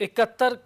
71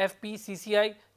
FPCCI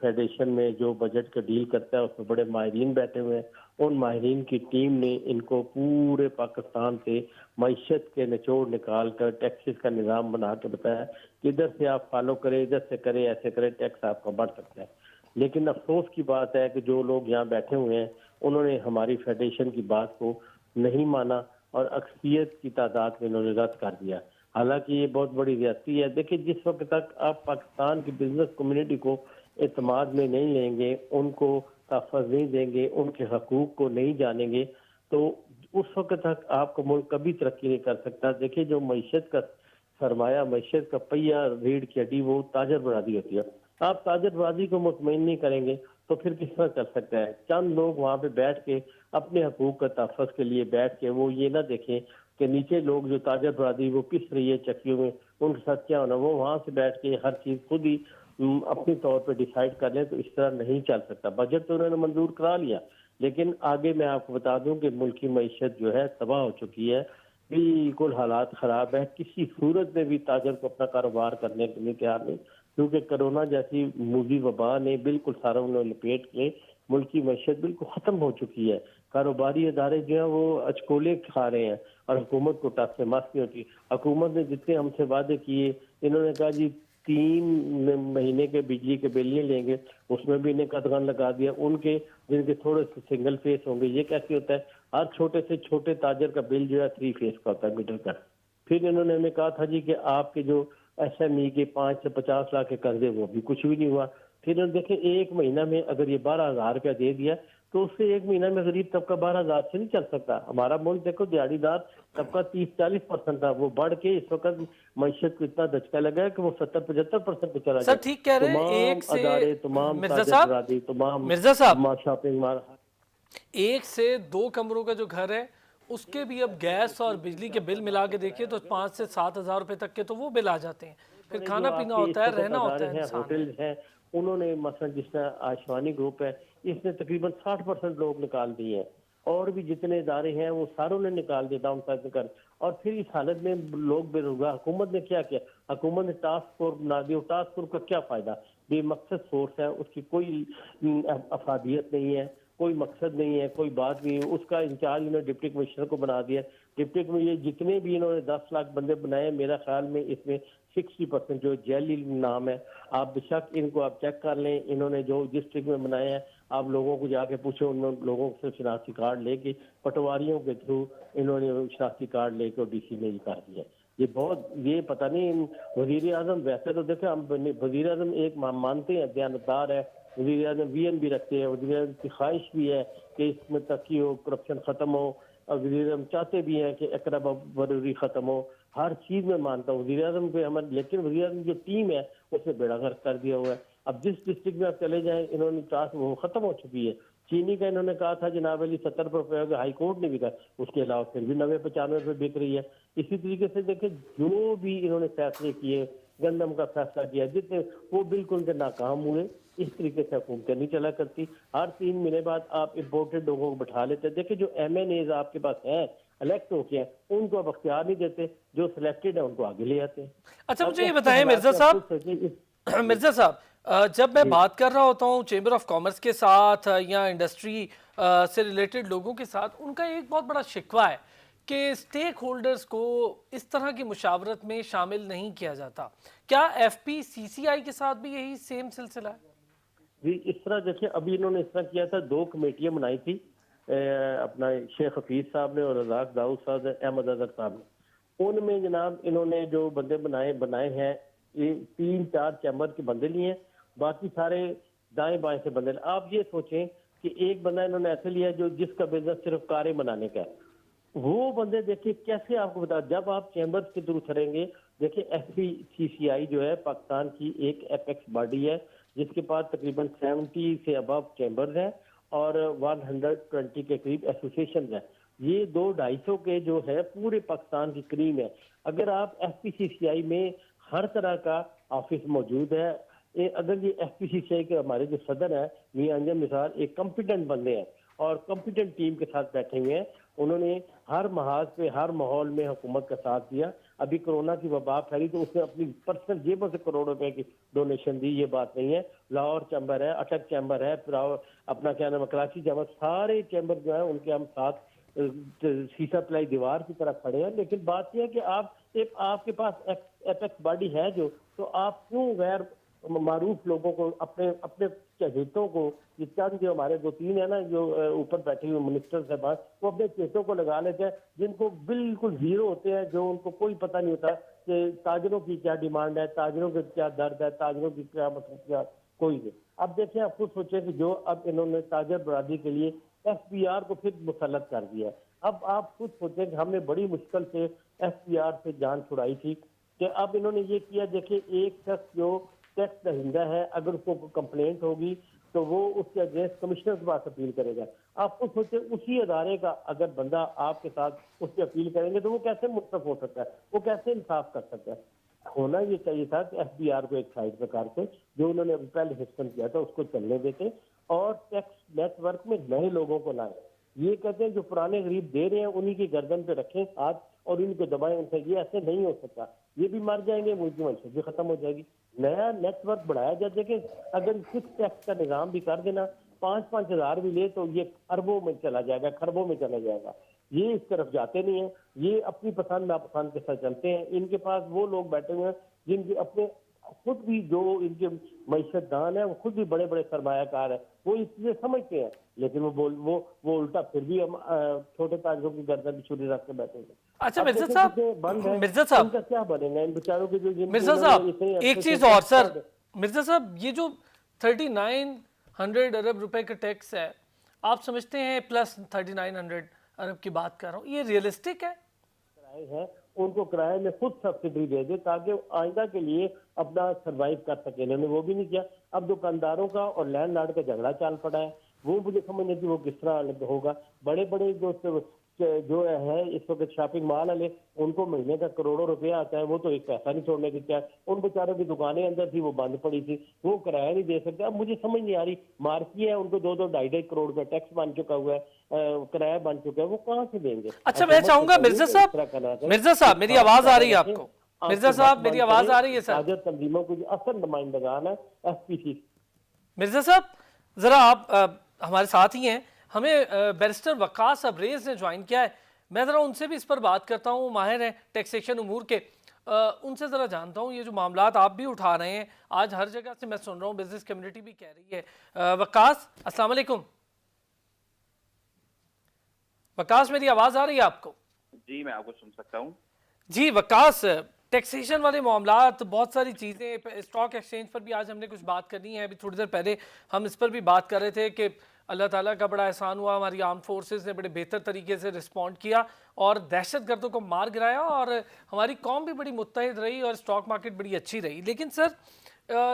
federation میں جو budget کا ڈیل کرتا ہے اس میں بڑے ماہرین بیٹھے ہوئے ہیں، ان ماہرین کی ٹیم نے ان کو پورے پاکستان سے معیشت کے نچوڑ نکال کر ٹیکسز کا نظام بنا کے بتایا کہ ادھر سے آپ فالو کریں، ادھر سے کریں، ایسے کریں، ٹیکس آپ کا بڑھ سکتا ہے۔ لیکن افسوس کی بات ہے کہ جو لوگ یہاں بیٹھے ہوئے ہیں انہوں نے ہماری فیڈریشن کی بات کو نہیں مانا اور اکثریت کی تعداد میں انہوں نے رد کر دیا۔ حالانکہ یہ بہت بڑی زیادتی ہے۔ دیکھیں، جس وقت تک آپ پاکستان کی بزنس کمیونٹی کو اعتماد میں نہیں لیں گے، ان کو تحفظ نہیں دیں گے، ان کے حقوق کو نہیں جانیں گے، تو اس وقت تک آپ کا ملک کبھی ترقی نہیں کر سکتا۔ دیکھیں، جو معیشت کا سرمایہ، معیشت کا پہیہ، ریڑھ کی ہڈی، وہ تاجر برادری ہوتی ہے۔ آپ تاجر برادری کو مطمئن نہیں کریں گے تو پھر کس طرح چل سکتا ہے؟ چند لوگ وہاں پہ بیٹھ کے اپنے حقوق کا تحفظ کے لیے بیٹھ کے وہ یہ نہ دیکھیں کہ نیچے لوگ جو تاجر برادری وہ پس رہی ہے چکیوں میں، ان کے ساتھ کیا ہونا، وہ وہاں سے بیٹھ کے ہر چیز خود ہی اپنی طور پہ ڈیسائیڈ کر لیں، تو اس طرح نہیں چل سکتا۔ بجٹ تو انہوں نے منظور کرا لیا، لیکن آگے میں آپ کو بتا دوں کہ ملکی معیشت جو ہے تباہ ہو چکی ہے، بالکل حالات خراب ہے۔ کسی صورت میں بھی تاجر کو اپنا کاروبار کرنے کے لیے تیار نہیں، کیونکہ کرونا جیسی موذی وبا نے بالکل سارا انہوں نے لپیٹ کے ملکی معیشت بالکل ختم ہو چکی ہے۔ کاروباری ادارے جو ہیں وہ اچکولے کھا رہے ہیں اور حکومت کو ٹس سے مس نہیں ہوتی۔ حکومت نے جتنے ہم سے وعدے کیے، انہوں نے کہا جی 3 مہینے کے بجلی کے بل نہیں لیں گے، اس میں بھی انہیں قدغن لگا دیا۔ ان کے جن کے تھوڑے سے سنگل فیس ہوں گے، یہ کیسے ہوتا ہے؟ ہر چھوٹے سے چھوٹے تاجر کا بل جو ہے 3 فیس کا ہوتا ہے، میٹر کا۔ پھر انہوں نے ہمیں کہا تھا جی کہ آپ کے جو ایس ایم ای کے 5 سے 50 لاکھ کے قرضے، وہ بھی کچھ بھی نہیں ہوا۔ پھر انہوں نے دیکھیں ایک مہینہ میں اگر یہ 12,000 روپیہ دے دیا تو اس سے ایک مہینہ میں غریب طبقہ 12,000 سے نہیں چل سکتا۔ ہمارا ملک دیکھو دیہڑی دار طبقہ 30-40% تھا، وہ بڑھ کے اس وقت معیشت کو اتنا دھچکا لگا ہے کہ وہ 70-75% پہ چلا سر جائے۔ ٹھیک کہہ رہے ہیں، تمام ایک سے ادارے، تمام مرزا تاجر صاحب برادری، تمام مرزا صاحب شاپنگ مال، 1 سے 2 کمروں کا جو گھر ہے اس کے بھی اب گیس اور بجلی کے بل ملا کے دیکھیں تو 5 سے 7 ہزار روپے تک کے تو وہ بل آ جاتے ہیں۔ پھر جو کھانا آپ پینا کے ہوتا اس ہے، وقت رہنا ہوتا ادارے ہے ہیں، انسان ہوٹل ہیں، انہوں نے مثلا جس طرح آیوشمانی گروپ ہے، اس نے تقریباً 60% لوگ نکال دیے ہیں، اور بھی جتنے ادارے ہیں وہ ساروں نے نکال دیا ڈاؤن سائزنگ کر۔ اور پھر اس حالت میں لوگ بے روزگار۔ حکومت نے کیا کیا؟ حکومت نے ٹاسک فورس بنا دی، اور ٹاسک فورس کا کیا فائدہ؟ بے مقصد فورس ہے، اس کی کوئی افادیت نہیں ہے، کوئی مقصد نہیں ہے، کوئی بات نہیں ہے۔ اس کا انچارج انہوں نے ڈپٹی کمشنر کو بنا دیا۔ ڈپٹی کمشنر یہ جتنے بھی انہوں نے 10 لاکھ بندے بنائے، میرا خیال میں اس میں 60% جو جیلی نام ہے، آپ بے شک ان کو آپ چیک کر لیں۔ انہوں نے جو ڈسٹرکٹ میں بنائے ہیں، آپ لوگوں کو جا کے پوچھو، ان لوگوں سے شناختی کارڈ لے کے پٹواریوں کے تھرو انہوں نے شناختی کارڈ لے کے ڈی سی میں کر دیا۔ یہ بہت، یہ پتہ نہیں وزیر اعظم، ویسے تو دیکھیں ہم وزیر اعظم ایک مانتے ہیں دیانتدار ہے، وزیر اعظم وی این بھی رکھتے ہیں، وزیر اعظم کی خواہش بھی ہے کہ اس میں ترقی ہو، کرپشن ختم ہو، اور وزیر اعظم چاہتے بھی ہیں کہ اقرب ضروری ختم ہو۔ ہر چیز میں مانتا ہوں وزیر اعظم پہ ہمیں، لیکن وزیر اعظم جو ٹیم ہے اس نے بیڑا غرق کر دیا ہوا ہے۔ اب جس ڈسٹرکٹ میں آپ چلے جائیں، انہوں نے ٹاسک وہ ختم ہو چکی ہے۔ چینی کا انہوں نے کہا تھا جناب علی 70 روپے ہوگا، ہائی کورٹ نے بھی کہا، اس کے علاوہ پھر بھی 90-95 روپے بک رہی ہے۔ اسی طریقے سے دیکھیں جو بھی انہوں نے فیصلے کیے، گندم کا فیصلہ کیا، جتنے وہ بالکل ناکام ہوئے۔ اس طریقے سے حکومتیں نہیں چلا کرتی۔ ہر 3 مہینے بعد آپ امپورٹڈ لوگوں کو بٹھا لیتے ہیں۔ دیکھیں جو ایم این ایز آپ کے پاس ہیں، الیکٹ ہو کے ہیں، ان کو اب اختیار نہیں دیتے، جو سلیکٹڈ ہیں ان کو آگے لے آتے ہیں۔ اچھا مجھے یہ اب ایسے بتائیں حالات مرزا میں آپ صاحب، خود سوچیں، مرزا صاحب جب میں بات کر رہا ہوتا ہوں چیمبر آف کامرس کے ساتھ یا انڈسٹری سے ریلیٹڈ لوگوں کے ساتھ، ان کا ایک بہت بڑا شکوہ ہے کہ اسٹیک ہولڈرز کو اس طرح کی مشاورت میں شامل نہیں کیا جاتا۔ کیا ایف پی سی سی آئی کے ساتھ بھی یہی سیم سلسلہ ہے؟ جی اس طرح دیکھیں، ابھی انہوں نے اس طرح کیا تھا، 2 کمیٹیاں بنائی تھی، اپنا شیخ حفیظ صاحب نے اور رزاق داؤد صاحب نے، احمد اظہر صاحب نے۔ ان میں جناب انہوں نے جو بندے بنائے ہیں، یہ 3-4 چیمبر کے بندے لیے ہیں، باقی سارے دائیں بائیں سے بندے۔ آپ یہ سوچیں کہ ایک بندہ انہوں نے ایسے لیا جو جس کا بزنس صرف کاریں بنانے کا ہے۔ وہ بندے دیکھیں کیسے، آپ کو بتا، جب آپ چیمبرز کے تھرو چلیں گے، دیکھیں ایف پی سی سی آئی جو ہے پاکستان کی ایک ایپیکس باڈی ہے، جس کے پاس تقریباً 70 سے ابو چیمبرز ہیں اور 120 کے قریب ایسوسیشنز ہیں۔ یہ 200-250 کے جو ہے پورے پاکستان کی کریم ہے۔ اگر آپ ایف پی سی سی آئی میں ہر طرح کا آفس موجود ہے، اگر یہ ایف پی سی سی آئی کے ہمارے جو صدر ہیں میاں انجم نثار، ایک کمپیٹنٹ بندے ہیں اور کمپیٹنٹ ٹیم کے ساتھ بیٹھے ہوئے ہیں، انہوں نے ہر محاذ پہ ہر ماحول میں حکومت کا ساتھ دیا۔ ابھی کرونا کی وبا پھیلی تو اس نے اپنی پرسنل جیبوں سے کروڑ روپے کی ڈونیشن دی، یہ بات نہیں ہے. لاہور چیمبر ہے، اٹک چیمبر ہے، پھر اپنا کیا نام ہے کراچی چیمبر، سارے چیمبر جو ہیں ان کے ہم ساتھ شیشہ پلائی دیوار کی طرح کھڑے ہیں. لیکن بات یہ ہے کہ آپ کے پاس ایپیکس باڈی ہے جو، تو آپ کیوں غیر معروف لوگوں کو اپنے چہیتوں کو، یہ چند جو ہمارے 2-3 ہیں نا جو اوپر بیٹھے ہوئے منسٹر صاحبان، وہ اپنے چہیتوں کو لگا لیتے ہیں جن کو بالکل زیرو ہوتے ہیں، جو ان کو کوئی پتہ نہیں ہوتا کہ تاجروں کی کیا ڈیمانڈ ہے، تاجروں کا کیا درد ہے، تاجروں کی کیا مصروفیات، کوئی نہیں. اب دیکھیں آپ خود سوچیں کہ جو اب انہوں نے تاجر برادری کے لیے ایف پی آر کو پھر مسلط کر دیا ہے. اب آپ خود سوچیں کہ ہم نے بڑی مشکل سے ایف پی آر سے جان چھڑائی تھی کہ اب انہوں نے یہ کیا. دیکھیں ایک شخص جو ٹیکس دہندہ ہے اگر اس کو کمپلینٹ ہوگی تو وہ اس کے اگینسٹ کمشنر کے پاس اپیل کرے گا. آپ خود سوچیں اسی ادارے کا اگر بندہ آپ کے ساتھ اس کی اپیل کریں گے تو وہ کیسے منصف ہو سکتا ہے، وہ کیسے انصاف کر سکتا ہے. ہونا یہ چاہیے تھا کہ ایف بی آر کو ایک سائڈ پہ کر کے جو انہوں نے ابھی پہلے سسٹم کیا تھا اس کو چلنے دیتے اور ٹیکس نیٹ ورک میں نئے لوگوں کو لائیں. یہ کہتے ہیں جو پرانے غریب دے رہے ہیں انہی کی گردن پہ رکھیں ہاتھ اور ان کو دبائیں ان سے. یہ ایسے نہیں ہو سکتا، یہ بھی مر جائیں گے، ملک کی معیشت بھی ختم ہو جائے گی. نیا نیٹ ورک بڑھایا جائے. دیکھیں اگر کچھ ٹیکس کا نظام بھی کر دینا، 5-5 ہزار بھی لے تو یہ اربوں میں چلا جائے گا، خربوں میں چلا جائے گا. یہ اس طرف جاتے نہیں ہیں، یہ اپنی پسند ناپسند کے ساتھ چلتے ہیں. ان کے پاس وہ لوگ بیٹھے ہوئے ہیں جن کے اپنے خود بھی جو ان کے معیشت دان ہیں وہ خود بھی بڑے بڑے سرمایہ کار ہیں، وہ اس چیزیں سمجھتے ہیں لیکن وہ الٹا پھر بھی ہم چھوٹے تاجروں کی گردن چھری رکھ کے بیٹھے ہیں. اچھا مرزا صاحب، ان کا کیا بنے گا ان بیچاروں کے جو مرزا صاحب ایک چیز اور سر، مرزا صاحب یہ جو 3900 ارب روپے کا ٹیکس ہے آپ سمجھتے ہیں پلس 3900 ارب کی بات کر رہا ہوں، یہ ریئلسٹک ہے؟ ہے ان کو کرائے میں خود سبسڈی دے دے تاکہ آئندہ کے لیے اپنا سروائیو کر سکے. انہوں نے وہ بھی نہیں کیا. اب دکانداروں کا اور لینڈ لارڈ کا جھگڑا چال پڑا ہے، وہ مجھے سمجھ نہیں کہ وہ کس طرح ہوگا. بڑے بڑے جو ہے اس وقت شاپنگ مال والے ان کو مہینے کا کروڑوں روپیہ آتا ہے، وہ تو ایک پیسہ نہیں چھوڑنے کی کیا. ان بیچاروں کی دکانیں اندر تھی وہ بند پڑی تھی، وہ کرایہ نہیں دے سکتے. اب مجھے سمجھ نہیں آ رہی، مارکی ہے ان کو 2-2, 2.5 کروڑ کا ٹیکس بن چکا ہوا ہے، کرایہ بن چکا ہے، وہ کہاں سے دیں گے؟ اچھا میں چاہوں گا مرزا صاحب میری آواز آ رہی ہے آپ کو؟ مرزا صاحب میری آواز آ رہی ہے؟ سر تاجر تنظیموں کو جو اصل نمائندگان ہے ایف پی سی. مرزا صاحب ذرا آپ ہمارے ساتھ ہی ہیں، ہمیں بیرسٹر وقاص ابریز نے جوائن کیا ہے، میں ذرا ان سے بھی اس پر بات کرتا ہوں، ماہر ہیں ٹیکسیشن امور کے، ان سے ذرا جانتا ہوں یہ جو معاملات آپ بھی اٹھا رہے ہیں آج ہر جگہ سے میں سن رہا ہوں، بزنس کمیونٹی بھی کہہ رہی ہے. وقاص السلام علیکم. وقاص میری آواز آ رہی ہے آپ کو؟ جی میں آپ کو سن سکتا ہوں. جی وقاص، ٹیکسیشن والے معاملات، بہت ساری چیزیں، اسٹاک ایکسچینج پر بھی آج ہم نے کچھ بات کرنی ہے. ابھی تھوڑی دیر پہلے ہم اس پر بھی بات کر رہے تھے کہ اللہ تعالیٰ کا بڑا احسان ہوا، ہماری آرم فورسز نے بڑے بہتر طریقے سے رسپونڈ کیا اور دہشت گردوں کو مار گرایا اور ہماری قوم بھی بڑی متحد رہی اور اسٹاک مارکیٹ بڑی اچھی رہی. لیکن سر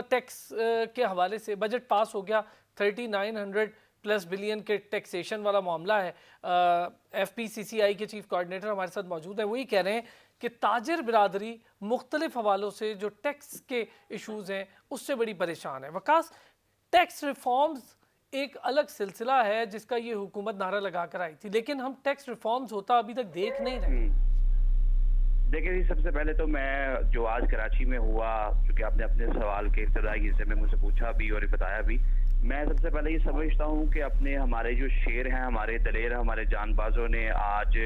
ٹیکس کے حوالے سے بجٹ پاس ہو گیا، 3900+ بلین کے ٹیکسیشن والا معاملہ ہے. ایف پی سی سی آئی کے چیف کوارڈینیٹر ہمارے ساتھ موجود ہیں، وہی کہہ رہے ہیں کہ تاجر برادری مختلف حوالوں سے جو ٹیکس کے ایشوز ہیں اس سے بڑی پریشان ہے. وقاص، ٹیکس ریفارمز ایک الگ سلسلہ ہے جس کا یہ حکومت نعرہ لگا کر آئی تھی، لیکن ہم ٹیکس ریفارمز ہوتا ابھی تک دیکھ نہیں رہے. دیکھیں جی، سب سے پہلے تو میں جو آج کراچی میں ہوا، چونکہ آپ نے اپنے سوال کے ابتدائی حصے میں مجھ سے پوچھا بھی اور بتایا بھی، میں سب سے پہلے یہ سمجھتا ہوں کہ ہمارے جو شیر ہیں، ہمارے دلیر، ہمارے جان بازوں نے آج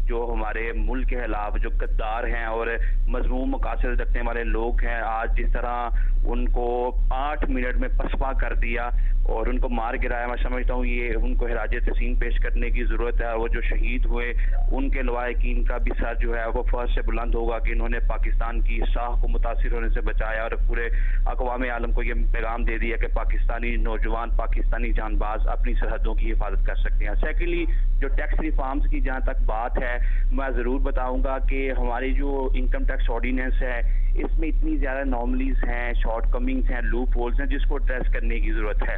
جو ہمارے ملک کے خلاف جو غدار ہیں اور مذموم مقاصد رکھنے والے لوگ ہیں، آج جس طرح ان کو 8 منٹ میں پسپا کر دیا اور ان کو مار گرایا، میں سمجھتا ہوں یہ ان کو خراج تحسین پیش کرنے کی ضرورت ہے. اور وہ جو شہید ہوئے ان کے لواحقین کا بھی سر جو ہے وہ فرض سے بلند ہوگا کہ انہوں نے پاکستان کی شاہ کو متاثر ہونے سے بچایا اور پورے اقوام عالم کو یہ پیغام دے دیا کہ پاکستانی نوجوان، پاکستانی جان باز اپنی سرحدوں کی حفاظت کر سکتے ہیں. سیکنڈلی جو ٹیکس ریفارمز کی جہاں تک بات ہے، میں ضرور بتاؤں گا کہ ہماری جو انکم ٹیکس آرڈیننس ہے اس میں اتنی زیادہ نارملیز ہیں، شارٹ کمنگز ہیں، لوپ ہولز ہیں جس کو ایڈریس کرنے کی ضرورت ہے.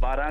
12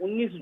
19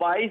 22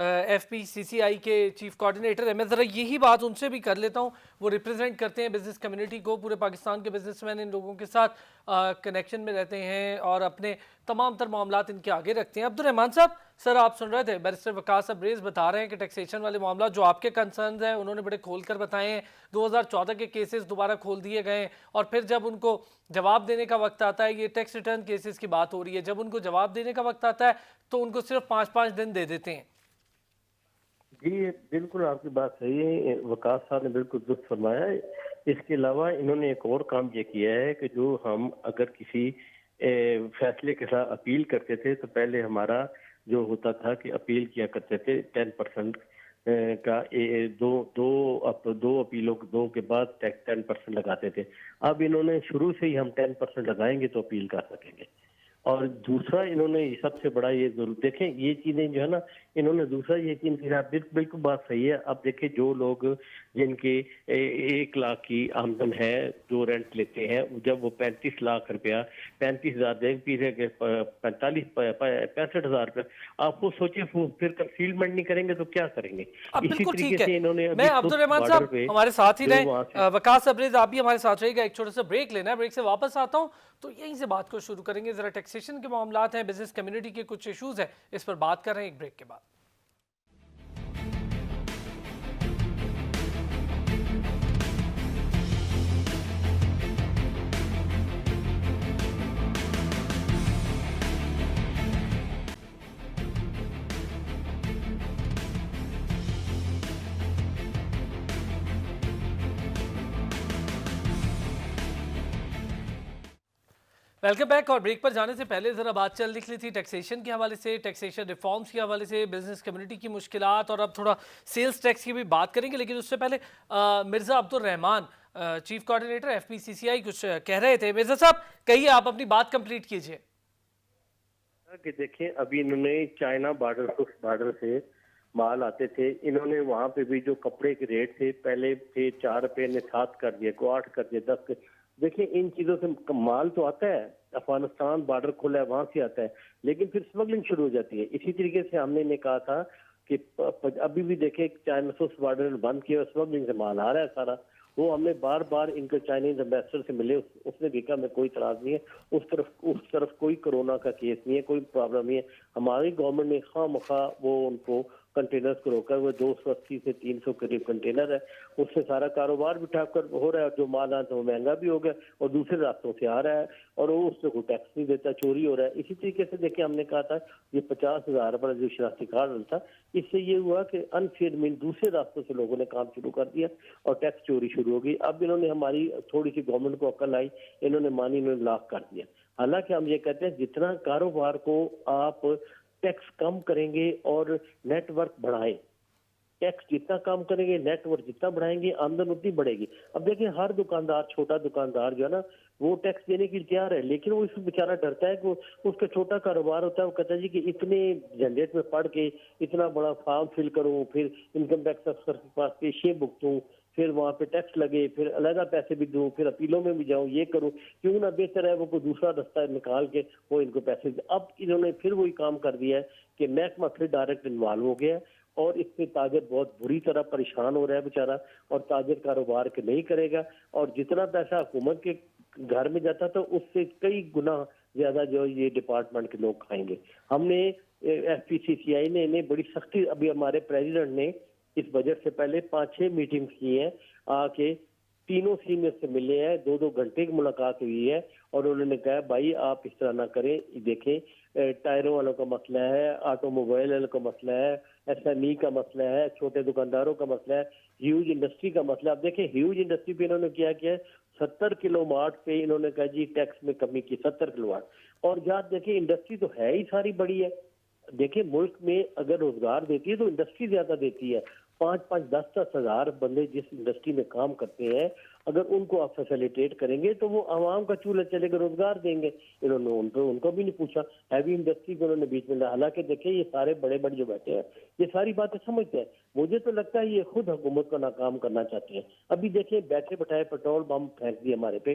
FPCCI کے چیف کوارڈینیٹر ہیں. میں ذرا یہی بات ان سے بھی کر لیتا ہوں. وہ ریپرزینٹ کرتے ہیں بزنس کمیونٹی کو, پورے پاکستان کے بزنس مین ان لوگوں کے ساتھ کنیکشن میں رہتے ہیں اور اپنے تمام تر معاملات ان کے آگے رکھتے ہیں. عبدالرحمان صاحب, سر آپ سن رہے تھے بیرسٹر وقاص ابریز بتا رہے ہیں کہ ٹیکسیشن والے معاملات جو آپ کے کنسرنز ہیں انہوں نے بڑے کھول کر بتائے ہیں. 2014 کے کیسز دوبارہ کھول دیے گئے ہیں اور پھر جب ان کو جواب دینے کا وقت آتا ہے, یہ ٹیکس ریٹرن کیسز کی بات ہو رہی ہے, جب ان کو جواب دینے کا وقت آتا ہے تو ان کو صرف 5 دن دے دیتے ہیں. جی بالکل آپ کی بات صحیح ہے, وقاص صاحب نے بالکل درست فرمایا ہے. اس کے علاوہ انہوں نے ایک اور کام یہ کیا ہے کہ جو ہم اگر کسی فیصلے کے ساتھ اپیل کرتے تھے تو پہلے ہمارا جو ہوتا تھا کہ اپیل کیا کرتے تھے 10% کا, دو اپیلوں دو کے بعد 10% لگاتے تھے. اب انہوں نے شروع سے ہی ہم 10% لگائیں گے تو اپیل کر سکیں گے. اور دوسرا انہوں نے سب سے بڑا یہ ضرور دیکھیں یہ چیزیں جو ہے نا, انہوں نے دوسرا یہ چیز بالکل بات صحیح ہے. اب دیکھیں جو لوگ جن کے 1 لاکھ کی آمدن ہے, جو رینٹ لیتے ہیں, جب وہ 35 لاکھ روپیہ 35,000 دیں پیچھے کے 65,000 روپے, آپ کو سوچیں پھر کنسیلمنٹ نہیں کریں گے تو کیا کریں گے. اسی طریقے سے انہوں نے میں عبدالرحمان صاحب ہمارے ساتھ ہی رہیں, وقاص ابریز آپ بھی ہمارے ساتھ رہے گا. ایک چھوٹا سا بریک لینا ہے, بریک سے واپس آتا ہوں تو یہیں سے بات کو شروع کریں گے. ذرا ٹیکسیشن کے معاملات ہیں, بزنس کمیونٹی کے کچھ ایشوز ہیں, اس پر بات کر رہے ہیں ایک بریک کے بعد. Welcome back. اور بریک پر جانے سے پہلے ذرا بات چل نکلی تھی ٹیکسیشن کے حوالے سے, ٹیکسیشن ریفارمز کے حوالے سے, بزنس کمیونٹی کی مشکلات, اور اب تھوڑا سیلز ٹیکس کی بھی بات کریں گے. لیکن اس سے پہلے Mirza Abdul Rahman chief coordinator FPCCI کچھ کہہ رہے تھے. مرزا صاحب کہیے, آپ اپنی بات کمپلیٹ کیجئے. کہ دیکھیں ابھی انہوں نے چائنا بارڈر سے مال آتے تھے, انہوں نے وہاں پہ بھی جو کپڑے کے ریٹ تھے پہلے تھے 4 روپے نے 7 کر دیے, کو 8 کر دیے, 10 دیکھیں ان چیزوں سے مال تو آتا ہے, افغانستان بارڈر کھولا ہے وہاں سے آتا ہے, لیکن پھر اسمگلنگ شروع ہو جاتی ہے. اسی طریقے سے ہم نے کہا تھا کہ ابھی بھی دیکھیں چائنا سے بارڈر بند کیا, اسمگلنگ سے مال آ رہا ہے سارا. وہ ہم نے بار بار ان کے چائنیز امبیسڈر سے ملے, اس نے دیکھا میں کوئی اعتراض نہیں ہے, اس طرف کوئی کرونا کا کیس نہیں ہے, کوئی پرابلم نہیں ہے. ہماری گورنمنٹ نے خواہ مخواہ وہ ان کو کنٹینرز کو روکا, وہ 280 سے 300 قریب کنٹینر ہے, اس سے سارا کاروبار بھی ٹھپ کر ہو رہا ہے, جو مال آتا ہے وہ مہنگا بھی ہو گیا اور دوسرے راستوں سے آ رہا ہے, اور وہ اس سے کوئی ٹیکس نہیں دیتا, چوری ہو رہا ہے. اسی طریقے سے دیکھیں ہم نے کہا تھا یہ 50,000 پر جو شناختی کارڈ تھا, اس سے یہ ہوا کہ انفیئر مین دوسرے راستوں سے لوگوں نے کام شروع کر دیا اور ٹیکس چوری شروع ہو گئی. اب انہوں نے ہماری تھوڑی سی گورنمنٹ کو عقل آئی, انہوں نے مانی, انہوں نے لاک کر دیا. حالانکہ ہم یہ کہتے ہیں جتنا کاروبار کو آپ ٹیکس کم کریں گے اور نیٹ ورک بڑھائیں, ٹیکس جتنا کام کریں گے, نیٹ ورک جتنا بڑھائیں گے, آمدن اتنی بڑھے گی. اب دیکھیں ہر دکاندار, چھوٹا دکاندار جو ہے نا وہ ٹیکس دینے کے لیے تیار ہے, لیکن وہ اس بیچارہ ڈرتا ہے کہ اس کا چھوٹا کاروبار ہوتا ہے, وہ کہتا ہے جی کہ اتنے جھنجٹ میں پڑھ کے اتنا بڑا فارم فل کروں, پھر انکم ٹیکس افسر کے پاس پیشیاں بھگتوں, پھر وہاں پہ ٹیکس لگے, پھر علیحدہ پیسے بھی دوں, پھر اپیلوں میں بھی جاؤں, یہ کروں, کیوں نہ بہتر ہے وہ کوئی دوسرا راستہ نکال کے وہ ان کو پیسے دے. اب انہوں نے پھر وہی کام کر دیا ہے کہ محکمہ پھر ڈائریکٹ انوالو ہو گیا ہے, اور اس سے تاجر بہت بری طرح پریشان ہو رہا ہے بیچارہ, اور تاجر کاروبار کے نہیں کرے گا, اور جتنا پیسہ حکومت کے گھر میں جاتا تو اس سے کئی گنا زیادہ جو یہ ڈپارٹمنٹ کے لوگ کھائیں گے. ہم نے FPCCI نے بڑی سختی, ابھی ہمارے پریزیڈنٹ نے اس بجٹ سے پہلے 5-6 میٹنگ کی ہیں, آ کے تینوں سینئر سے ملے ہیں, 2-2 گھنٹے کی ملاقات ہوئی ہے, اور انہوں نے کہا بھائی آپ اس طرح نہ کریں. دیکھیں ٹائروں والوں کا مسئلہ ہے, آٹو موبائل والوں کا مسئلہ ہے, SME کا مسئلہ ہے, چھوٹے دکانداروں کا مسئلہ ہے, ہیوج انڈسٹری کا مسئلہ. اب دیکھیں ہیوج انڈسٹری پہ انہوں نے کیا ہے 70 کلو واٹ پہ انہوں نے کہا جی ٹیکس میں کمی کی, 70 کلو واٹ. اور جہاں دیکھیں انڈسٹری تو ہے ہی ساری بڑی ہے, دیکھیں ملک میں اگر روزگار دیتی ہے تو انڈسٹری زیادہ دیتی ہے. 5-5, 10-10 ہزار بندے جس انڈسٹری میں کام کرتے ہیں, اگر ان کو آپ فیسیلیٹیٹ کریں گے تو وہ عوام کا چولہا چلے گا, روزگار دیں گے. انہوں نے ان کو بھی نہیں پوچھا, ہیوی انڈسٹری کو انہوں نے بیچ میں لایا. حالانکہ دیکھیں یہ سارے بڑے بڑے جو بیٹھے ہیں یہ ساری باتیں سمجھتے ہیں. مجھے تو لگتا ہے یہ خود حکومت کو ناکام کرنا چاہتے ہیں. ابھی دیکھیں بیٹھے بٹھائے پیٹرول بم پھینک دیے ہمارے پہ,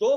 2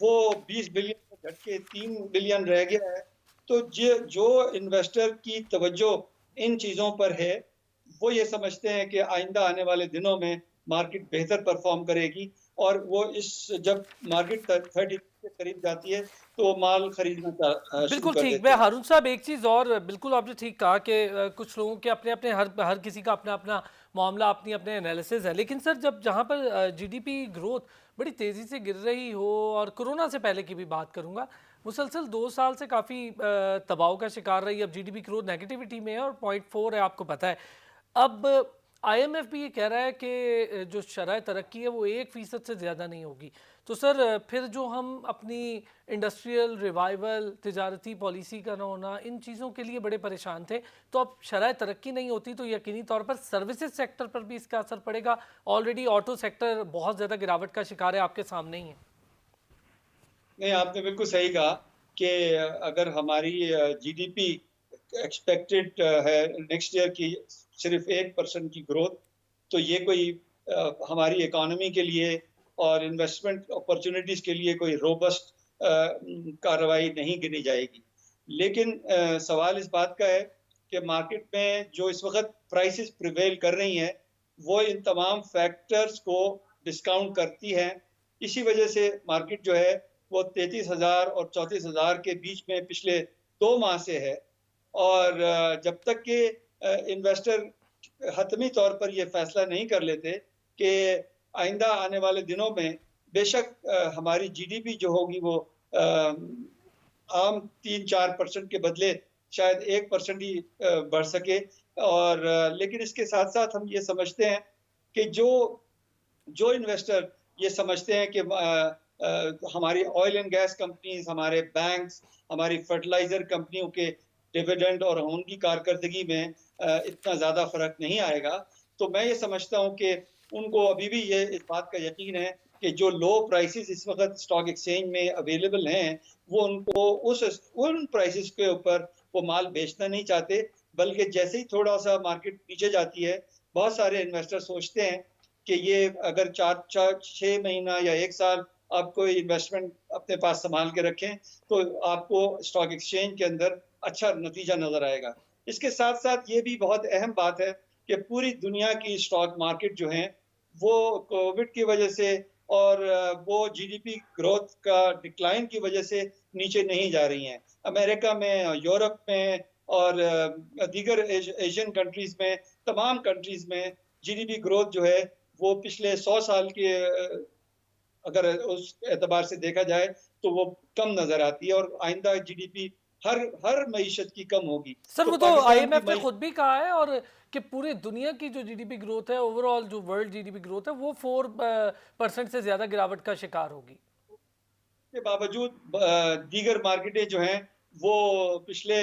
وہ 20 بلین سے گھٹ کے 3 بلین رہ گیا ہے. تو جو انویسٹر کی توجہ ان چیزوں پر ہے وہ یہ سمجھتے ہیں کہ آئندہ آنے والے دنوں میں مارکیٹ بہتر پرفارم کرے گی, اور وہ جب مارکیٹ 30 کے قریب جاتی ہے تو وہ مال خریدنا شروع بالکل کر ٹھیک. دیتے میں ہیں. ہارون صاحب ایک چیز اور, بالکل آپ نے ٹھیک کہا کہ کچھ لوگوں کے اپنے اپنے ہر کسی کا اپنا اپنا معاملہ, اپنی اپنے انالیسز ہے. لیکن سر جہاں پر جی ڈی پی گروتھ بڑی تیزی سے گر رہی ہو, اور کرونا سے پہلے کی بھی بات کروں گا, مسلسل 2 سال سے کافی دباؤ کا شکار رہی. اب G D P growth negativity میں ہے اور 0.4 ہے, آپ کو پتہ ہے. اب آئی ایم ایف بھی یہ کہہ رہا ہے کہ جو شرح ترقی ہے وہ 1% سے زیادہ نہیں ہوگی. تو سر پھر جو ہم اپنی انڈسٹریل ریوائیول, تجارتی پالیسی کا نہ ہونا, ان چیزوں کے لیے بڑے پریشان تھے. تو اب شرح ترقی نہیں ہوتی تو یقینی طور پر سروسز سیکٹر پر بھی اس کا اثر پڑے گا. آلریڈی آٹو سیکٹر بہت زیادہ گراوٹ کا شکار ہے, آپ کے سامنے ہی ہے. نہیں, آپ نے بالکل صحیح کہا کہ اگر ہماری جی ڈی پی ایکسپیکٹڈ ہے نیکسٹ ایئر کی صرف 1% کی گروتھ, تو یہ کوئی ہماری اکانومی کے لیے اور انویسٹمنٹ اپرچونٹیز کے لیے کوئی روبسٹ کارروائی نہیں گنی جائے گی. لیکن سوال اس بات کا ہے کہ مارکیٹ میں جو اس وقت پرائسز پریویل کر رہی ہیں وہ ان تمام فیکٹرز کو ڈسکاؤنٹ کرتی ہیں. اسی وجہ سے مارکیٹ جو ہے وہ 33,000 اور 34,000 کے بیچ میں پچھلے 2 ماہ سے ہے. اور جب تک کہ انویسٹر حتمی طور پر یہ فیصلہ نہیں کر لیتے کہ آئندہ آنے والے دنوں میں بے شک ہماری جی ڈی پی جو ہوگی وہ عام 3-4% کے بدلے شاید 1% ہی بڑھ سکے, اور لیکن اس کے ساتھ ساتھ ہم یہ سمجھتے ہیں کہ جو انویسٹر یہ سمجھتے ہیں کہ ہماری آئل اینڈ گیس کمپنیز, ہمارے بینکس, ہماری فرٹیلائزر کمپنیوں کے ڈیویڈنڈ اور ان کی کارکردگی میں اتنا زیادہ فرق نہیں آئے گا, تو میں یہ سمجھتا ہوں کہ ان کو ابھی بھی یہ اس بات کا یقین ہے کہ جو لو پرائسز اس وقت اسٹاک ایکسچینج میں اویلیبل ہیں وہ ان کو ان پرائسز کے اوپر وہ مال بیچنا نہیں چاہتے, بلکہ جیسے ہی تھوڑا سا مارکیٹ نیچے جاتی ہے بہت سارے انویسٹر سوچتے ہیں کہ یہ اگر 6 مہینہ یا 1 سال آپ کوئی انویسٹمنٹ اپنے پاس سنبھال کے رکھیں تو آپ کو اسٹاک ایکسچینج کے اندر اچھا نتیجہ نظر آئے گا. اس کے ساتھ ساتھ یہ بھی بہت اہم بات ہے کہ پوری دنیا کی اسٹاک مارکیٹ جو ہیں وہ کووڈ کی وجہ سے اور وہ جی ڈی پی گروتھ کا ڈکلائن کی وجہ سے نیچے نہیں جا رہی ہیں. امریکہ میں, یورپ میں اور دیگر ایشین کنٹریز میں, تمام کنٹریز میں جی ڈی پی گروتھ جو ہے وہ پچھلے 100 سال کے اگر اس اعتبار سے دیکھا جائے تو وہ کم نظر آتی ہے, اور آئندہ جی ڈی پی ہر معیشت کی کم ہوگی. سر وہ تو آئی ایم ایف نے خود بھی کہا ہے, اور کہ پوری دنیا کی جو جی ڈی پی گروتھ ہے, اوور آل جو world G D P growth ہے وہ 4% سے زیادہ گراوٹ کا شکار ہوگی. کے باوجود دیگر مارکیٹیں جو ہیں وہ پچھلے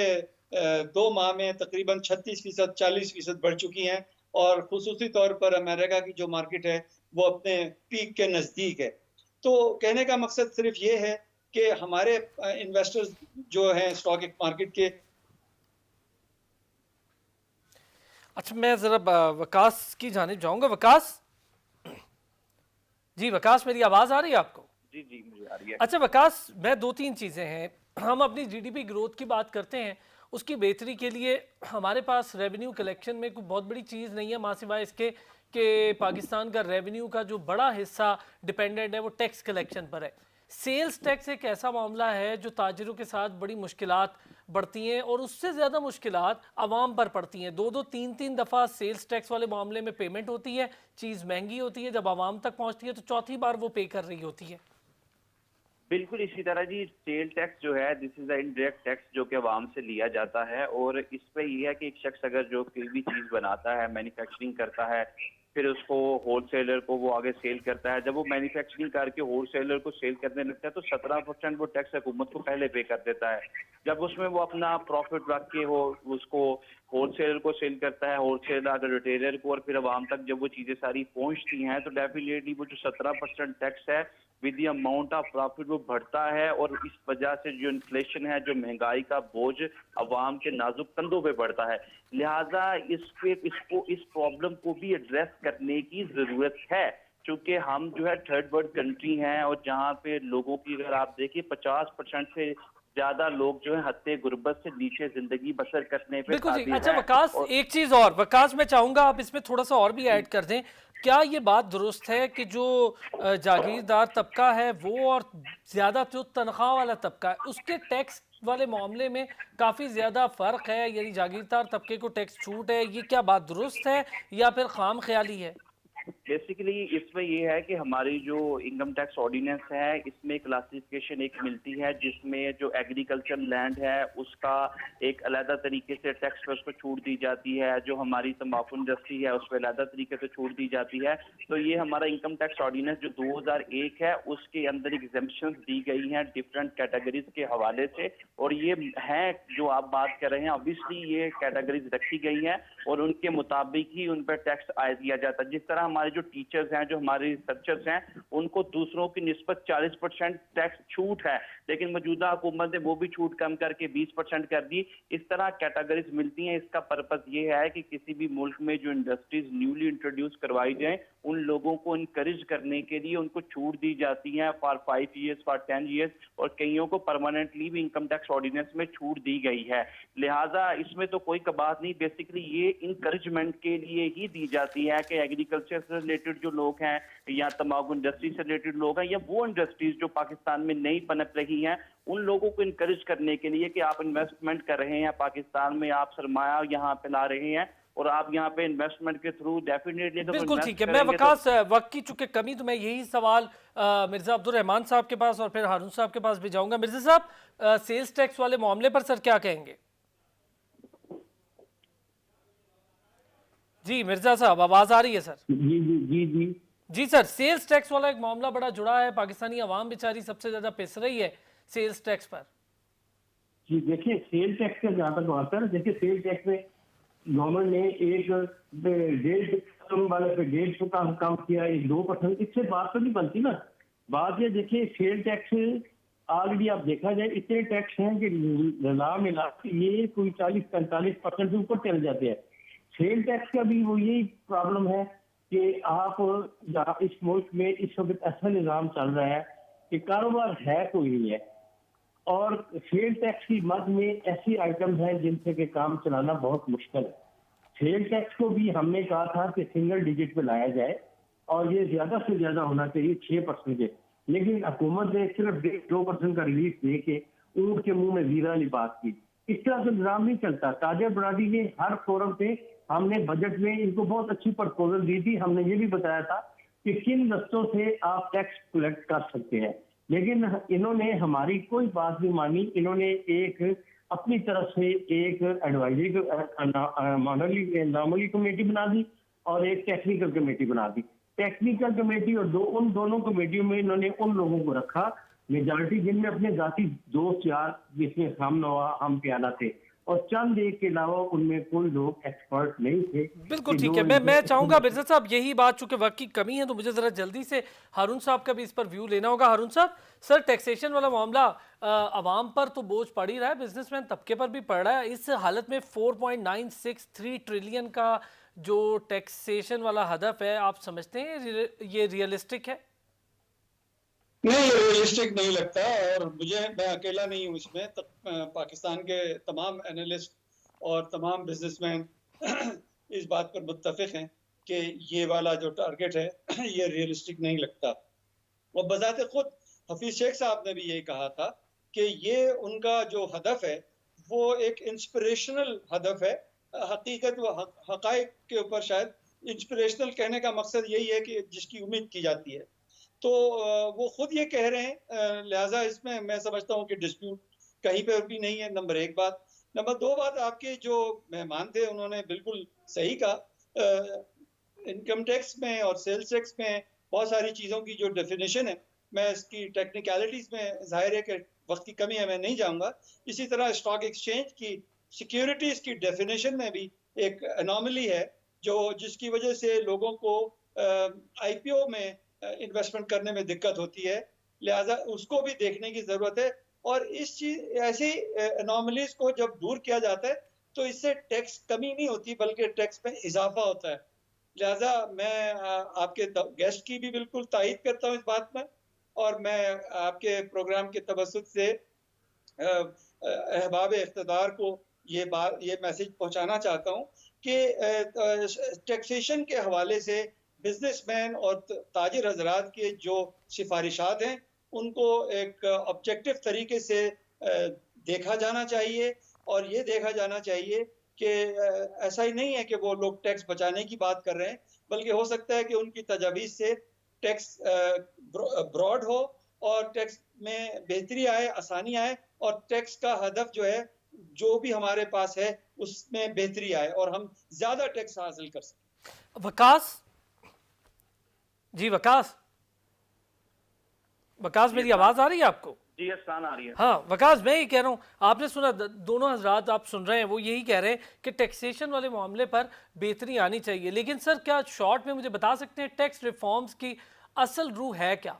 2 ماہ میں تقریباً 36%, 40% بڑھ چکی ہیں, اور خصوصی طور پر امریکہ کی جو مارکیٹ ہے وہ اپنے پیک کے نزدیک ہے. تو کہنے کا مقصد صرف یہ ہے کہ ہمارے انویسٹرز جو ہیں اسٹاک مارکیٹ کے. اچھا, میں ذرا وکاس کی جانب جاؤں گا. وکاس جی, وکاس میری آواز آ رہی ہے آپ کو؟ جی جی مجھے آ رہی ہے. اچھا وکاس, میں 2-3 چیزیں ہیں. ہم اپنی جی ڈی پی گروتھ کی بات کرتے ہیں, اس کی بہتری کے لیے ہمارے پاس ریونیو کلیکشن میں کوئی بہت بڑی چیز نہیں ہے, ماں سوائے اس کے کہ پاکستان کا ریونیو کا جو بڑا حصہ ڈیپینڈنٹ ہے وہ ٹیکس کلیکشن پر ہے. سیلز ٹیکس ایک ایسا معاملہ ہے جو تاجروں کے ساتھ بڑی مشکلات بڑھتی ہیں, اور اس سے زیادہ مشکلات عوام پر پڑتی ہیں. 2-3 دفعہ سیلز ٹیکس والے معاملے میں پیمنٹ ہوتی ہے, چیز مہنگی ہوتی ہے, جب عوام تک پہنچتی ہے تو چوتھی بار وہ پے کر رہی ہوتی ہے. بالکل اسی طرح جی, سیل ٹیکس جو ہے دس از اے انڈائریکٹ ٹیکس جو کہ عوام سے لیا جاتا ہے, اور اس پہ یہ ہے کہ ایک شخص اگر جو کوئی بھی چیز بناتا ہے, مینوفیکچرنگ کرتا ہے, پھر اس کو ہول سیلر کو وہ آگے سیل کرتا ہے, جب وہ مینوفیکچرنگ کر کے ہول سیلر کو سیل کرنے لگتا ہے تو 17% وہ ٹیکس حکومت کو پہلے پے کر دیتا ہے. جب اس میں وہ اپنا پروفٹ رکھ کے وہ اس کو ہول سیلر کو سیل کرتا ہے, ہول سیلر ریٹیلر کو, اور پھر عوام تک جب وہ چیزیں ساری پہنچتی ہیں تو ڈیفینیٹلی وہ جو 17% ٹیکس ہے with the amount of profit وہ بڑھتا ہے, اور اس وجہ سے جو انفلیشن ہے, جو مہنگائی کا بوجھ عوام کے نازک کندھوں پہ بڑھتا ہے. لہٰذا اس پرابلم کو بھی ایڈریس کرنے کی ضرورت ہے. چونکہ ہم جو ہے تھرڈ ورلڈ کنٹری ہیں اور جہاں پہ لوگوں کی اگر آپ دیکھیں 50% سے زیادہ لوگ جو ہے حد غربت سے نیچے زندگی بسر کرنے پہ بالکل جی. قادر اچھا ہیں. وکاس اور ایک چیز اور، وکاس میں چاہوں گا آپ اس میں تھوڑا سا اور بھی ایڈ کر دیں. کیا یہ بات درست ہے کہ جو جاگیردار طبقہ ہے وہ اور زیادہ جو تنخواہ والا طبقہ ہے اس کے ٹیکس والے معاملے میں کافی زیادہ فرق ہے، یعنی جاگیردار طبقے کو ٹیکس چھوٹ ہے، یہ کیا بات درست ہے یا پھر خام خیالی ہے؟ بیسیکلی اس میں یہ ہے کہ ہماری جو انکم ٹیکس آرڈیننس ہے اس میں کلاسیفیکیشن ایک ملتی ہے جس میں جو ایگریکلچر لینڈ ہے اس کا ایک علیحدہ طریقے سے ٹیکس پر اس کو چھوٹ دی جاتی ہے، جو ہماری تمباکو انڈسٹری ہے اس پہ علیحدہ طریقے سے چھوٹ دی جاتی ہے. تو یہ ہمارا انکم ٹیکس آرڈیننس جو 2001 ہے اس کے اندر ایگزمپشنز دی گئی ہیں ڈفرینٹ کیٹیگریز کے حوالے سے، اور یہ ہیں جو آپ بات کر رہے ہیں obviously یہ کیٹیگریز رکھی گئی ہیں اور ان کے مطابق ہی ان پہ ٹیکس عائد کیا جاتا ہے. جس طرح ہمارے جو ٹیچرز ہیں، جو ہمارے ریسرچرز ہیں، ان کو دوسروں کی نسبت 40% ٹیکس چھوٹ ہے، لیکن موجودہ حکومت نے وہ بھی چھوٹ کم کر کے 20% کر دی. اس طرح کیٹیگریز ملتی ہیں. اس کا پرپس یہ ہے کہ کسی بھی ملک میں جو انڈسٹریز نیولی انٹروڈیوس کروائی جائیں ان لوگوں کو انکریج کرنے کے لیے ان کو چھوٹ دی جاتی ہیں فار 5 ایئرس، فار 10 ایئرس، اور کئیوں کو پرماننٹلی بھی انکم ٹیکس آرڈیننس میں چھوٹ دی گئی ہے. لہٰذا اس میں تو کوئی بات نہیں، بیسیکلی یہ انکریجمنٹ کے لیے ہی دی جاتی ہے کہ ایگریکلچر سے ریلیٹڈ جو لوگ ہیں یا تمباکو انڈسٹری سے ریلیٹڈ لوگ ہیں یا وہ انڈسٹریز جو پاکستان میں نئی پنپ رہی ہیں ان لوگوں کو انکریج کرنے کے لیے کہ آپ انویسٹمنٹ کر رہے ہیں پاکستان میں، آپ سرمایہ یہاں پہ لا رہے ہیں اور آپ یہاں پہ انویسٹمنٹ کے تھرو ڈیفینیٹلی بالکل ٹھیک ہے. میں وکاس وقت کی چونکہ کمی، تو میں یہی سوال مرزا عبدالرحمان صاحب کے پاس اور پھر ہارون صاحب کے پاس بھی جاؤں گا. مرزا صاحب سیلز ٹیکس والے معاملے پر سر کیا کہیں گے؟ جی مرزا صاحب آواز آ رہی ہے سر؟ جی سر، سیلز ٹیکس والا ایک معاملہ بڑا جڑا ہے، پاکستانی عوام بیچاری سب سے زیادہ پس رہی ہے سیلز ٹیکس پر. جی دیکھیے سیل ٹیکس کا جہاں تک بات ہے، دیکھیے سیل ٹیکس میں گورنمنٹ نے ایک 1.5% والے پہ 1.5% کا کام کیا، ایک 2%. اس سے بات تو نہیں بنتی نا. بات یہ دیکھیے سیل ٹیکس آلریڈی آپ دیکھا جائے اتنے ٹیکس ہیں کہ نظام ملا یہ کوئی 40-45% سے اوپر چل جاتے ہیں. سیل ٹیکس کا بھی وہ یہی پرابلم ہے کہ آپ اس ملک میں اس وقت ایسا نظام چل رہا ہے کہ کاروبار ہے کوئی نہیں ہے، اور سیل ٹیکس کی مد میں ایسی آئٹم ہیں جن سے کہ کام چلانا بہت مشکل ہے. سیل ٹیکس کو بھی ہم نے کہا تھا کہ سنگل ڈیجٹ پہ لایا جائے اور یہ زیادہ سے زیادہ ہونا چاہیے 6% کے، لیکن حکومت نے صرف 2% کا ریلیف دے کے اونٹ کے منہ میں زیرہ والی بات کی. اس طرح سے نظام نہیں چلتا. تاجر برادری نے ہر فورم پہ ہم نے بجٹ میں ان کو بہت اچھی پرپوزل دی تھی. ہم نے یہ بھی بتایا تھا کہ کن رستوں سے آپ ٹیکس کلیکٹ کر سکتے ہیں، لیکن انہوں نے ہماری کوئی بات نہیں مانی. انہوں نے ایک اپنی طرف سے ایک ایڈوائزری نارملی کمیٹی بنا دی اور ایک ٹیکنیکل کمیٹی بنا دی. ٹیکنیکل کمیٹی اور ان دونوں کمیٹیوں میں انہوں نے ان لوگوں کو رکھا میجارٹی جن میں اپنے ذاتی دوست یار جس میں ہم نوا ہم پیانہ تھے، اور چند ایک کے علاوہ ان میں کوئی لوگ ایکسپرٹ نہیں تھے. بالکل ٹھیک ہے. میں چاہوں گا مرزا صاحب یہی بات، چونکہ وقت کی کمی ہے تو مجھے ذرا جلدی سے ہارون صاحب کا بھی اس پر ویو لینا ہوگا. ہارون صاحب، سر ٹیکسیشن والا معاملہ عوام پر تو بوجھ پڑ ہی رہا ہے، بزنس مین طبقے پر بھی پڑ رہا ہے. اس حالت میں 4.963 ٹریلین کا جو ٹیکسیشن والا ہدف ہے، آپ سمجھتے ہیں یہ ریئلسٹک ہے؟ نہیں، یہ ریئلسٹک نہیں لگتا، اور میں اکیلا نہیں ہوں اس میں. پاکستان کے تمام اینالسٹ اور تمام بزنس مین اس بات پر متفق ہیں کہ یہ والا جو ٹارگٹ ہے یہ ریئلسٹک نہیں لگتا. اور بذات خود حفیظ شیخ صاحب نے بھی یہی کہا تھا کہ یہ ان کا جو ہدف ہے وہ ایک انسپریشنل ہدف ہے. حقیقت و حقائق کے اوپر شاید انسپریشنل کہنے کا مقصد یہی ہے کہ جس کی امید کی جاتی ہے. تو وہ خود یہ کہہ رہے ہیں، لہٰذا اس میں سمجھتا ہوں کہ ڈسپیوٹ کہیں پہ بھی نہیں ہے. نمبر 1 بات. نمبر 2 بات، آپ کے جو مہمان تھے انہوں نے بالکل صحیح کہا. انکم ٹیکس میں اور سیلز ٹیکس میں بہت ساری چیزوں کی جو ڈیفینیشن ہے، میں اس کی ٹیکنیکلٹیز میں ظاہر ہے کہ وقت کی کمی ہے میں نہیں جاؤں گا. اسی طرح اسٹاک ایکسچینج کی سیکیورٹیز کی ڈیفینیشن میں بھی ایک انوملی ہے جس کی وجہ سے لوگوں کو آئی پی او میں انویسٹمنٹ کرنے میں دقت ہوتی ہے. لہٰذا اس کو بھی دیکھنے کی ضرورت ہے، اور ایسی انوملیز کو جب دور کیا جاتا ہے تو اس سے ٹیکس کمی نہیں ہوتی بلکہ ٹیکس میں اضافہ ہوتا ہے. لہذا میں آپ کے گیسٹ کی بھی بالکل تائید کرتا ہوں اس بات میں، اور میں آپ کے پروگرام کے توسط سے احباب اقتدار کو یہ میسج پہنچانا چاہتا ہوں کہ ٹیکسیشن کے حوالے سے بزنس مین اور تاجر حضرات کے جو سفارشات ہیں ان کو ایک آبجیکٹو طریقے سے دیکھا جانا چاہیے، اور یہ دیکھا جانا چاہیے کہ ایسا ہی نہیں ہے کہ وہ لوگ ٹیکس بچانے کی بات کر رہے ہیں، بلکہ ہو سکتا ہے کہ ان کی تجاویز سے ٹیکس براڈ ہو اور ٹیکس میں بہتری آئے، آسانی آئے، اور ٹیکس کا ہدف جو ہے جو بھی ہمارے پاس ہے اس میں بہتری آئے اور ہم زیادہ ٹیکس حاصل کر سکیں۔ وکاس جی، وکاس میری آواز آ رہی ہے آپ کو؟ جی السلام آ رہی ہے۔ ہاں وکاس، میں یہ کہہ رہا ہوں، آپ نے سنا دونوں حضرات آپ سن رہے ہیں، وہ یہی کہہ رہے ہیں کہ ٹیکسیشن والے معاملے پر بہتری آنی چاہیے، لیکن سر کیا شارٹ میں مجھے بتا سکتے ہیں ٹیکس ریفارمز کی اصل روح ہے کیا؟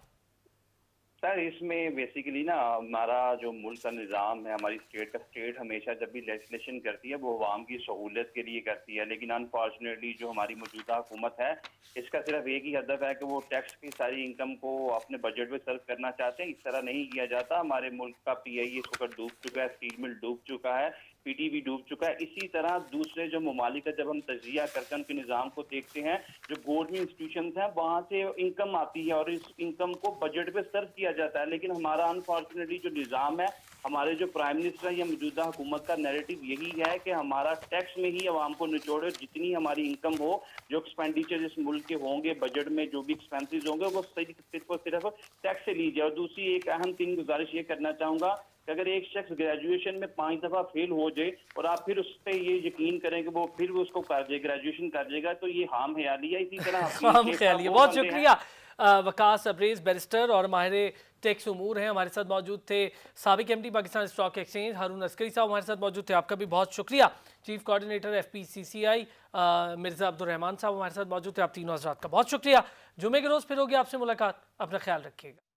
سر اس میں بیسیکلی نا ہمارا جو ملک کا نظام ہے، ہماری اسٹیٹ ہمیشہ جب بھی لیجسلیشن کرتی ہے وہ عوام کی سہولت کے لیے کرتی ہے، لیکن انفارچونیٹلی جو ہماری موجودہ حکومت ہے اس کا صرف ایک ہی ہدف ہے کہ وہ ٹیکس کی ساری انکم کو اپنے بجٹ میں صرف کرنا چاہتے ہیں۔ اس طرح نہیں کیا جاتا۔ ہمارے ملک کا پی آئی اس وقت ڈوب چکا ہے، اسٹیل مل ڈوب چکا ہے، پی ٹی بھی ڈوب چکا ہے۔ اسی طرح دوسرے جو ممالک کا جب ہم تجزیہ کرتے ہیں ان کے نظام کو دیکھتے ہیں، جو گورنمنٹ انسٹیٹیوشنز ہیں وہاں سے انکم آتی ہے اور اس انکم کو بجٹ پہ صرف کیا جاتا ہے، لیکن ہمارا انفارچونیٹلی جو نظام ہے، ہمارے جو پرائم منسٹر یا موجودہ حکومت کا نیریٹو یہی ہے کہ ہمارا ٹیکس میں ہی عوام کو نچوڑے، جتنی ہماری انکم ہو، جو ایکسپینڈیچر اس ملک کے ہوں گے، بجٹ میں جو بھی ایکسپینسز ہوں گے وہ صرف ٹیکس سے لیجیے۔ اور دوسری ایک اہم تھنگ گزارش یہ کرنا چاہوں گا کہ اگر ایک شخص گریجویشن میں 5 دفعہ فیل ہو جائے اور آپ پھر اس پہ یہ یقین کریں کہ وہ پھر اس کو کر جائے، گریجویشن کر جائے گا، تو یہ حام خیالی ہے۔ اسی طرح خام خیالی ہے۔ بہت شکریہ وکاس ابریز، بیرسٹر اور ماہر ٹیکس امور ہیں، ہمارے ساتھ موجود تھے۔ سابق M D Pakistan stock exchange Haroon Askari صاحب ہمارے ساتھ موجود تھے، آپ کا بھی بہت شکریہ۔ چیف کوارڈینیٹر ایف پی سی سی آئی مرزا عبدالرحمان صاحب ہمارے ساتھ موجود تھے، آپ تینوں حضرات کا بہت شکریہ۔ جمعے کے روز پھر ہوگی آپ سے ملاقات، اپنا خیال رکھیے گا۔